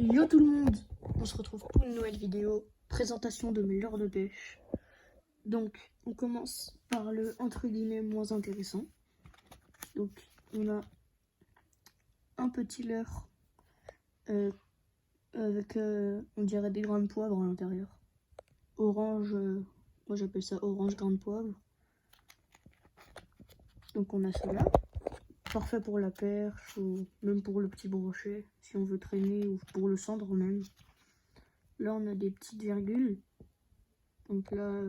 Yo tout le monde, on se retrouve pour une nouvelle vidéo, présentation de mes leurres de pêche. Donc on commence par le entre guillemets moins intéressant. Donc on a un petit leurre avec on dirait des grains de poivre à l'intérieur. Orange, moi j'appelle ça orange grain de poivre. Donc on a cela, parfait pour la perche ou même pour le petit brochet si on veut traîner ou pour le cendre même. Là on a des petites virgules. Donc là,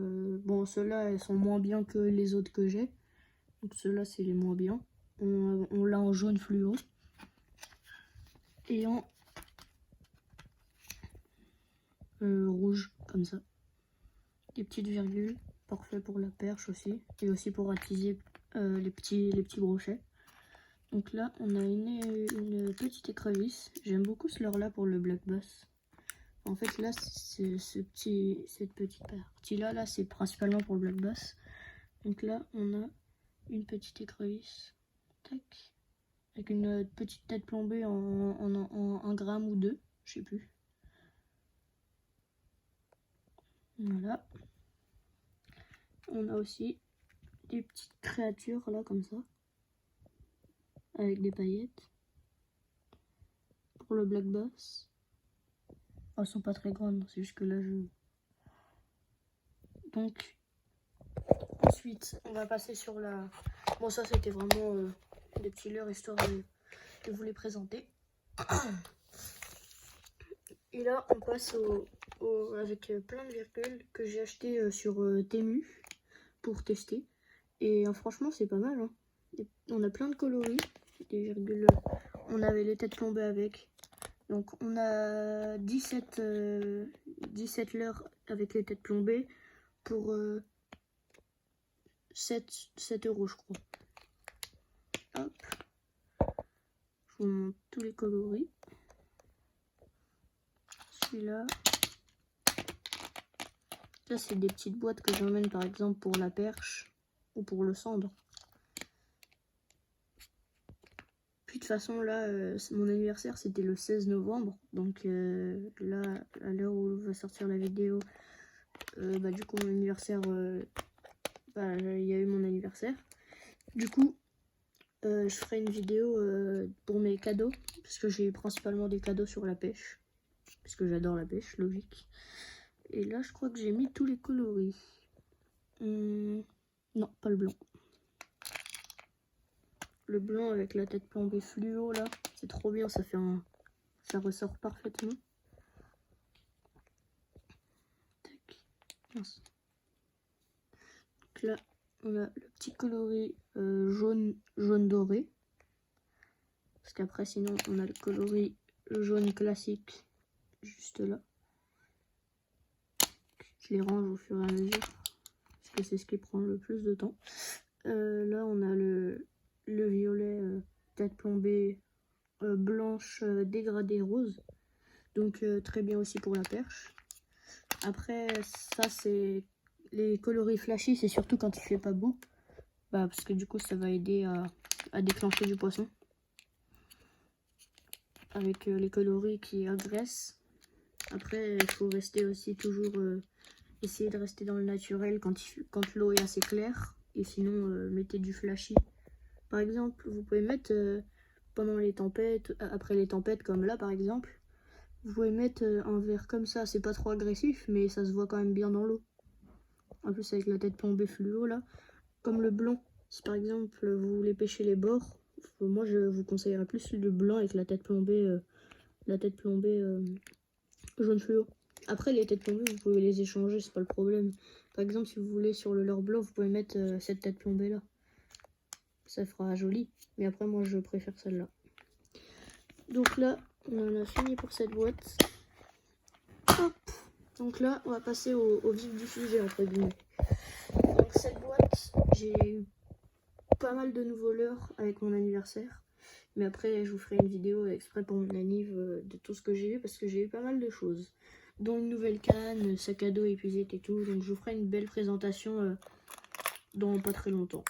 bon, ceux-là, elles sont moins bien que les autres que j'ai. Donc ceux-là, c'est les moins bien. On l'a en jaune fluo. Et en rouge, comme ça. Des petites virgules, parfait pour la perche aussi. Et aussi pour attiser les petits brochets. Donc là, on a une petite écrevisse. J'aime beaucoup ce leurre-là pour le black bass. En fait, là, cette petite partie-là, là, c'est principalement pour le black bass. Donc là, on a une petite écrevisse, tac, avec une petite tête plombée en 1 gramme ou 2, je sais plus. Voilà. On a aussi des petites créatures là, comme ça, avec des paillettes. Pour le black bass. Elles sont pas très grandes, c'est juste que là, Donc, ensuite, on va passer sur la... Bon, ça, c'était vraiment des petits leurres, histoire de vous les présenter. Et là, on passe avec plein de virgules que j'ai acheté sur Temu pour tester. Et franchement, c'est pas mal. Hein. On a plein de coloris, des virgules. On avait les têtes plombées avec. Donc, on a 17 leurres avec les têtes plombées pour 7 €, je crois. Hop. Je vous montre tous les coloris. Celui-là. Ça, c'est des petites boîtes que j'emmène par exemple pour la perche ou pour le cendre. Puis de toute façon, là, mon anniversaire, c'était le 16 novembre. Donc là, à l'heure où va sortir la vidéo, du coup, mon anniversaire, il y a eu mon anniversaire. Du coup, je ferai une vidéo pour mes cadeaux. Parce que j'ai eu principalement des cadeaux sur la pêche. Parce que j'adore la pêche, logique. Et là, je crois que j'ai mis tous les coloris. Non, pas le blanc. Le blanc avec la tête plombée fluo, là, c'est trop bien, ça ressort parfaitement. Tac. Mince. Donc là, on a le petit coloris jaune doré. Parce qu'après, sinon, on a le coloris jaune classique, juste là. Je les range au fur et à mesure, parce que c'est ce qui prend le plus de temps. Là, on a le violet tête plombée blanche dégradée rose. Donc très bien aussi pour la perche. Après, ça, c'est les coloris flashy, c'est surtout quand il fait pas beau. Parce que du coup, ça va aider à déclencher du poisson. Avec les coloris qui agressent. Après, il faut rester aussi toujours... essayer de rester dans le naturel quand l'eau est assez claire. Et sinon, mettez du flashy. Par exemple, vous pouvez mettre pendant les tempêtes, après les tempêtes comme là par exemple, vous pouvez mettre un verre comme ça. C'est pas trop agressif, mais ça se voit quand même bien dans l'eau. En plus avec la tête plombée fluo là, comme le blanc. Si par exemple vous voulez pêcher les bords, moi je vous conseillerais plus le blanc avec la tête plombée jaune fluo. Après les têtes plombées, vous pouvez les échanger, c'est pas le problème. Par exemple, si vous voulez sur le leurre blanc, vous pouvez mettre cette tête plombée là. Ça fera joli. Mais après, moi, je préfère celle-là. Donc là, on en a fini pour cette boîte. Hop. Donc là, on va passer au vif du sujet, entre guillemets. Donc cette boîte, j'ai eu pas mal de nouveaux leurres avec mon anniversaire. Mais après, je vous ferai une vidéo exprès pour mon anniv de tout ce que j'ai eu. Parce que j'ai eu pas mal de choses. Dont une nouvelle canne, sac à dos épuisette et tout. Donc je vous ferai une belle présentation dans pas très longtemps.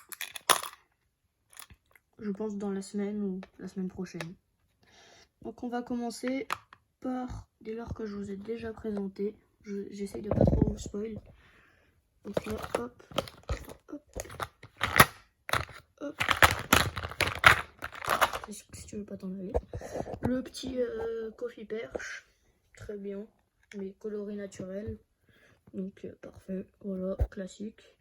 Je pense dans la semaine ou la semaine prochaine. Donc on va commencer plupart des leurres que je vous ai déjà présentés. J'essaye de pas trop vous spoil. Donc là, hop, hop, hop. Si tu veux pas t'en aller. Le petit coffee perche, très bien, mais coloré naturel. Donc parfait, voilà, classique.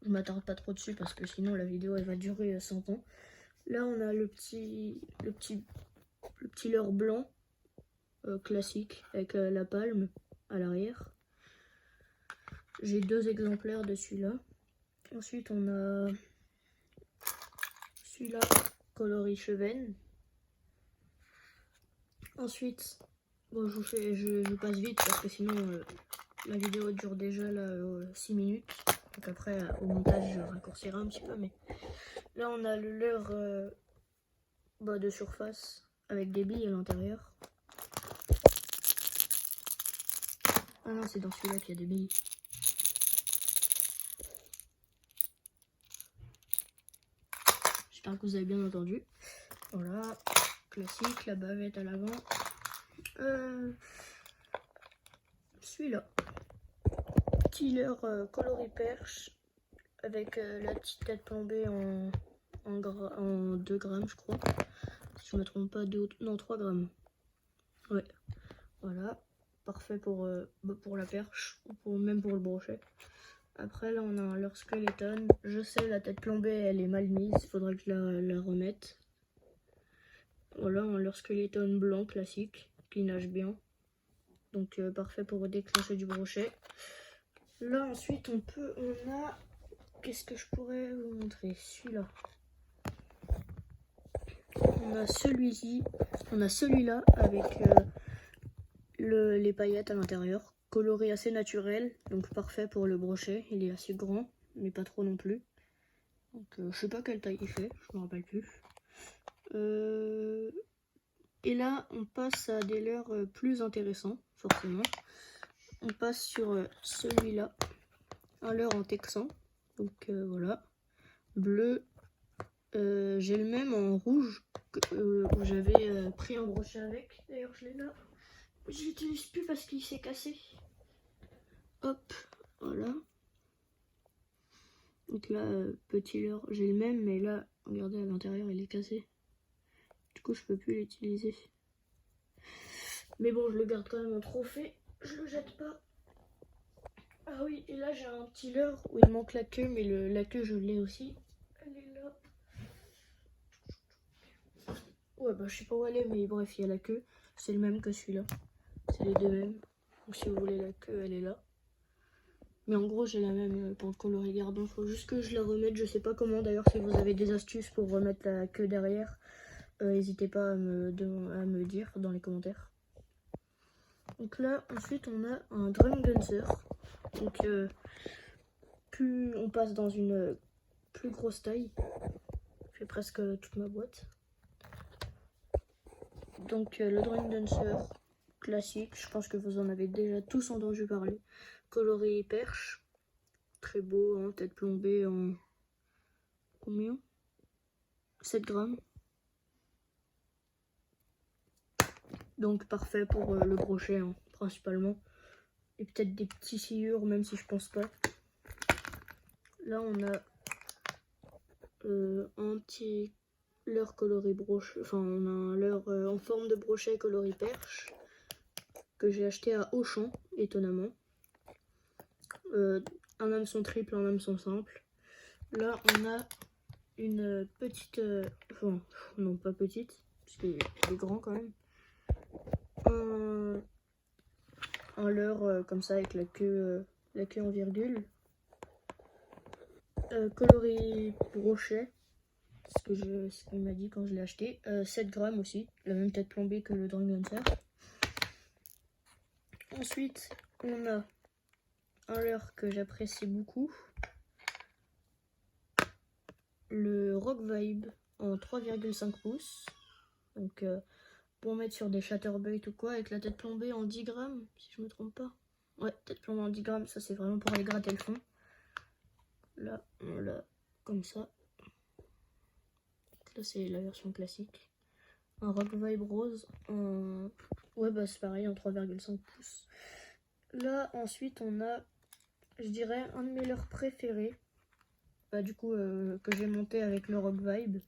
Je m'attarde pas trop dessus parce que sinon la vidéo elle va durer 100 ans. Là on a le petit leurre blanc classique avec la palme à l'arrière. J'ai 2 exemplaires de celui-là. Ensuite on a celui-là coloris chevenne. Ensuite, bon je passe vite parce que sinon la vidéo dure déjà là 6 minutes. Donc après au montage je raccourcirai un petit peu, mais là on a le leurre de surface avec des billes à l'intérieur. Ah non, c'est dans celui-là qu'il y a des billes. J'espère que vous avez bien entendu. Voilà, classique, la bavette à l'avant. Celui-là, petit leurre coloris perche avec la petite tête plombée en 2 grammes, je crois. Si je me trompe pas, 3 grammes. Ouais, voilà, parfait pour la perche, ou même pour le brochet. Après là on a un leurre skeleton. Je sais, la tête plombée elle est mal mise, il faudrait que je la remette. Voilà, un leurre skeleton blanc classique qui nage bien. Donc parfait pour déclencher du brochet. Là ensuite on a, qu'est-ce que je pourrais vous montrer? Celui-là. On a celui-là avec les paillettes à l'intérieur, coloré assez naturel, donc parfait pour le brochet. Il est assez grand, mais pas trop non plus. Donc je sais pas quelle taille il fait, je me rappelle plus. Et là, on passe à des leurres plus intéressants, forcément. On passe sur celui-là, un leurre en texan. Donc voilà, bleu. J'ai le même en rouge où j'avais pris un brochet avec. D'ailleurs, je l'ai là. Je l'utilise plus parce qu'il s'est cassé. Hop, voilà. Donc là, petit leurre, j'ai le même, mais là, regardez, à l'intérieur, il est cassé. Du coup, je peux plus l'utiliser. Mais bon, je le garde quand même en trophée. Je le jette pas. Ah oui, et là, j'ai un petit leurre où il manque la queue, mais la queue, je l'ai aussi. Elle est là. Ouais, bah, je sais pas où elle est, mais bref, il y a la queue. C'est le même que celui-là. C'est les deux mêmes. Donc, si vous voulez la queue, elle est là. Mais en gros, j'ai la même pour le coloris gardon. Faut juste que je la remette. Je sais pas comment. D'ailleurs, si vous avez des astuces pour remettre la queue derrière, n'hésitez pas à me dire dans les commentaires. Donc là, ensuite, on a un Drum Gunser. Donc, plus on passe dans une plus grosse taille. J'ai presque toute ma boîte. Donc, le Drum Gunser classique. Je pense que vous en avez déjà tous entendu parler. Coloris perche. Très beau, hein, tête plombée en combien? 7 grammes. Donc parfait pour le brochet, hein, principalement. Et peut-être des petits sciures, même si je pense pas. Là on a un petit leurre coloré brochet. Enfin on a un leurre en forme de brochet coloré perche. Que j'ai acheté à Auchan, étonnamment. Un hameçon triple, un hameçon simple. Là on a une petite, enfin non pas petite, parce qu'il est grand quand même, un leurre comme ça avec la queue en virgule, coloris brochet, ce qu'il m'a dit quand je l'ai acheté, 7 grammes aussi, la même tête plombée que le Drum Gunser. Ensuite on a un leurre que j'apprécie beaucoup, le Rock Vibe en 3,5 pouces. Donc pour mettre sur des chatterbait ou quoi, avec la tête plombée en 10 grammes, si je me trompe pas. Ouais, tête plombée en 10 grammes, ça c'est vraiment pour aller gratter le fond. Là, voilà, comme ça. Là c'est la version classique. Un Rock Vibe rose en Ouais, bah c'est pareil, en 3,5 pouces. Là, ensuite, on a, je dirais, un de mes leurres préférés. Bah, du coup, que j'ai monté avec le Rock Vibe.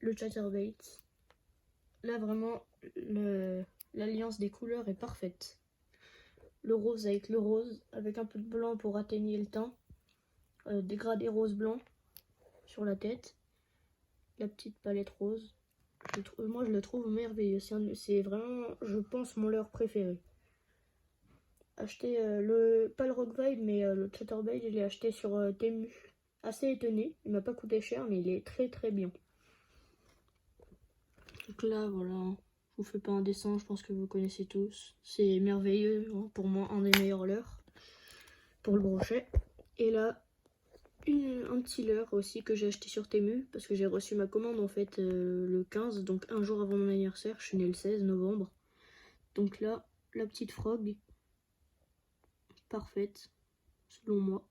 Le Chatterbait. Là, vraiment, l'alliance des couleurs est parfaite. Le rose avec le rose, avec un peu de blanc pour atténuer le teint. Dégradé rose-blanc sur la tête. La petite palette rose. Moi, je le trouve merveilleux. C'est vraiment, je pense, mon leurre préféré. Acheté pas le Rock Vibe, mais le Chatterbait, je l'ai acheté sur Temu. Assez étonné, il m'a pas coûté cher, mais il est très très bien. Donc là, voilà, je vous fais pas un dessin, je pense que vous connaissez tous. C'est merveilleux, hein, pour moi, un des meilleurs leurres pour le brochet. Et là, un petit leurre aussi que j'ai acheté sur Temu, parce que j'ai reçu ma commande en fait le 15, donc un jour avant mon anniversaire. Je suis née le 16 novembre. Donc là, la petite frog, parfaite, selon moi.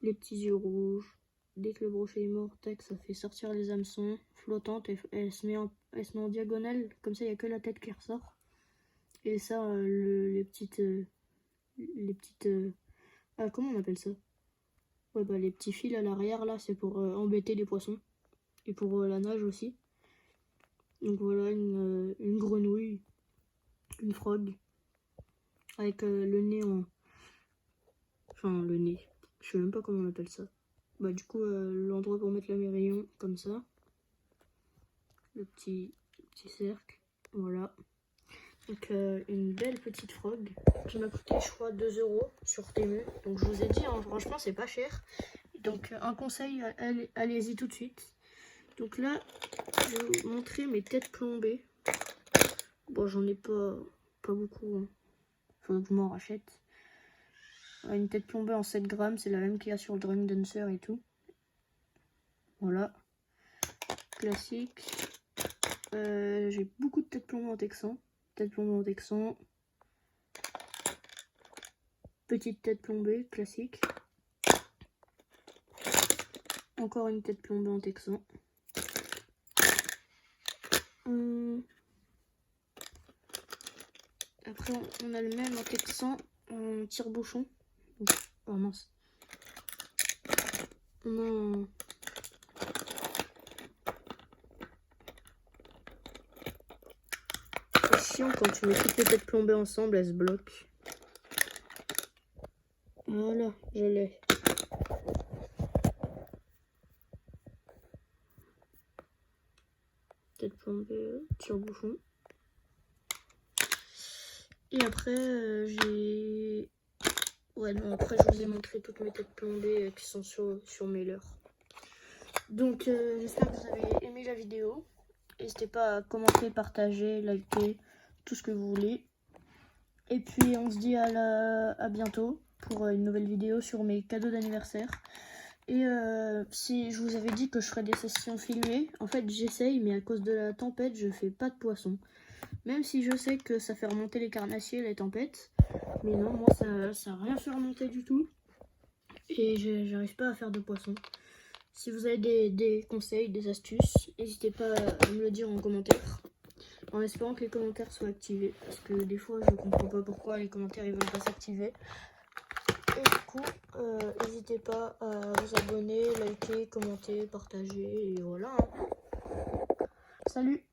Les petits yeux rouges. Dès que le brochet est mort, tac, ça fait sortir les hameçons. Flottante, elle se met en diagonale, comme ça il n'y a que la tête qui ressort. Et ça, les petites... comment on appelle ça? Ouais, bah les petits fils à l'arrière, là, c'est pour embêter les poissons. Et pour la nage aussi. Donc voilà, une grenouille, une frog, avec le nez en... Enfin, le nez. Je sais même pas comment on appelle ça. Bah du coup, l'endroit pour mettre la mérillon, comme ça. Le petit cercle, voilà. Donc une belle petite frog qui m'a coûté, je crois, 2 € sur Temu. Donc je vous ai dit, hein, franchement, c'est pas cher. Donc un conseil, allez-y tout de suite. Donc là, je vais vous montrer mes têtes plombées. Bon, j'en ai pas beaucoup. Hein. Faut que je m'en rachète. Une tête plombée en 7 grammes, c'est la même qu'il y a sur le Drunk Dancer et tout. Voilà. Classique. J'ai beaucoup de têtes plombées en texan. Tête plombée en texan. Petite tête plombée, classique. Encore une tête plombée en texan. Après, on a le même en texan, en tire-bouchon. Oh mince. On a un... C'est chiant quand tu mets toutes les têtes plombées ensemble, elles se bloquent. Voilà, je l'ai. Tête plombée, tire-bouchon. Et après, j'ai... Ouais, non, après, je vous ai montré toutes mes têtes plombées qui sont sur mes leurres. Donc, j'espère que vous avez aimé la vidéo. N'hésitez pas à commenter, partager, liker, tout ce que vous voulez. Et puis, on se dit à bientôt pour une nouvelle vidéo sur mes cadeaux d'anniversaire. Et si je vous avais dit que je ferais des sessions filmées, en fait, j'essaye, mais à cause de la tempête, je fais pas de poisson. Même si je sais que ça fait remonter les carnassiers, les tempêtes. Mais non, moi, ça a rien fait remonter du tout. Et j'arrive pas à faire de poisson. Si vous avez des conseils, des astuces, n'hésitez pas à me le dire en commentaire. En espérant que les commentaires soient activés. Parce que des fois, je comprends pas pourquoi les commentaires ils veulent pas s'activer. Et du coup, n'hésitez pas à vous abonner, liker, commenter, partager. Et voilà. Hein. Salut!